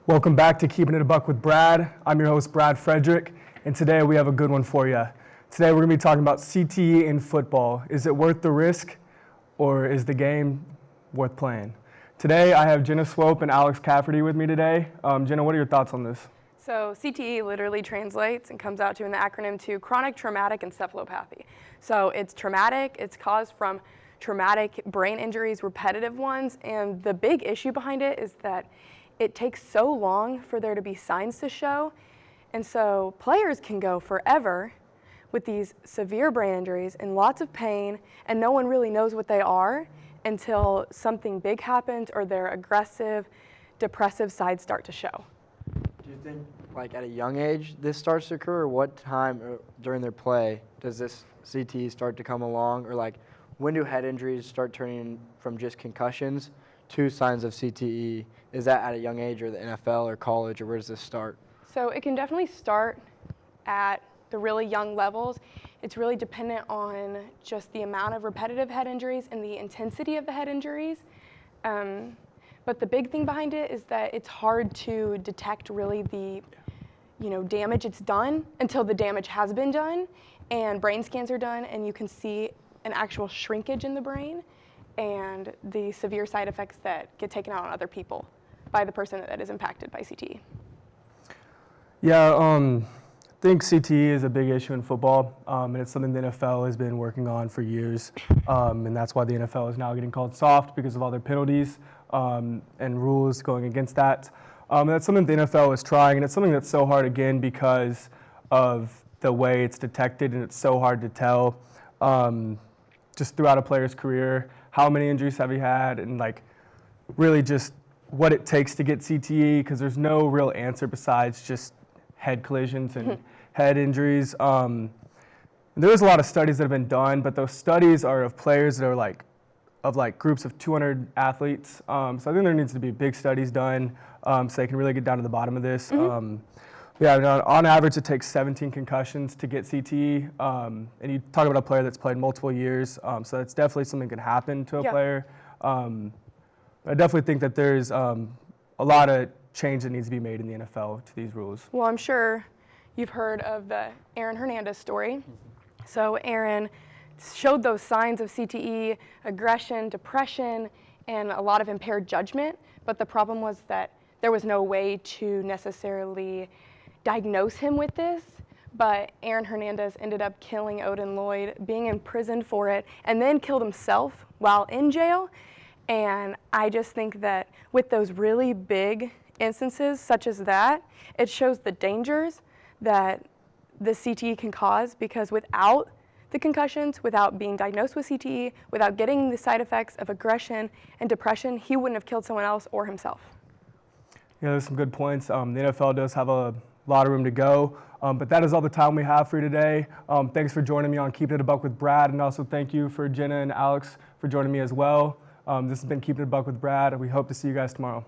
Welcome back to Keeping It a Buck with Brad. I'm your host, Brad Frederick, and today we have a good one for you. Today we're going to be talking about CTE in football. Is it worth the risk, or is the game worth playing? Today I have Jenna Swope and Cafferty with me today. Jenna, what are your thoughts on this? So CTE literally translates and comes out to in the acronym to chronic traumatic encephalopathy. So it's traumatic, it's caused from traumatic brain injuries, repetitive ones, and the big issue behind it is that it takes so long for there to be signs to show, and so players can go forever with these severe brain injuries and lots of pain, and no one really knows what they are until something big happens or their aggressive, depressive sides start to show. Do you think, like at a young age, this starts to occur, or what time during their play does this CTE start to come along, or like when do head injuries start turning from just concussions to signs of CTE? Is that at a young age, or the NFL or college, or where does this start? So it can definitely start at the really young levels. It's really dependent on just the amount of repetitive head injuries and the intensity of the head injuries. But the big thing behind it is that it's hard to detect really the damage it's done until the damage has been done and brain scans are done and you can see an actual shrinkage in the brain and the severe side effects that get taken out on other people by the person that is impacted by CTE. Yeah, I think CTE is a big issue in football, and it's something the NFL has been working on for years, and that's why the NFL is now getting called soft because of all their penalties and rules going against that. That's something the NFL is trying, and it's something that's so hard, again, because of the way it's detected, and it's so hard to tell just throughout a player's career, how many injuries have you had, and like really just what it takes to get CTE, because there's no real answer besides just head collisions and head injuries. There's a lot of studies that have been done, but those studies are of players that are of groups of 200 athletes. So I think there needs to be big studies done so they can really get down to the bottom of this. On average, it takes 17 concussions to get CTE. And you talk about a player that's played multiple years, so that's definitely something that can happen to a player. I definitely think that there's a lot of change that needs to be made in the NFL to these rules. Well, I'm sure you've heard of the Aaron Hernandez story. So Aaron showed those signs of CTE, aggression, depression, and a lot of impaired judgment, but the problem was that there was no way to necessarily diagnose him with this, but Aaron Hernandez ended up killing Odin Lloyd, being imprisoned for it, and then killed himself while in jail. And I just think that with those really big instances such as that, it shows the dangers that the CTE can cause, because without the concussions, without being diagnosed with CTE, without getting the side effects of aggression and depression, he wouldn't have killed someone else or himself. Yeah, there's some good points. The NFL does have a lot of room to go, but that is all the time we have for you today. Thanks for joining me on Keeping It a Buck with Brad, and also thank you for Jenna and Alex for joining me as well. This has been Keeping It a Buck with Brad, and we hope to see you guys tomorrow.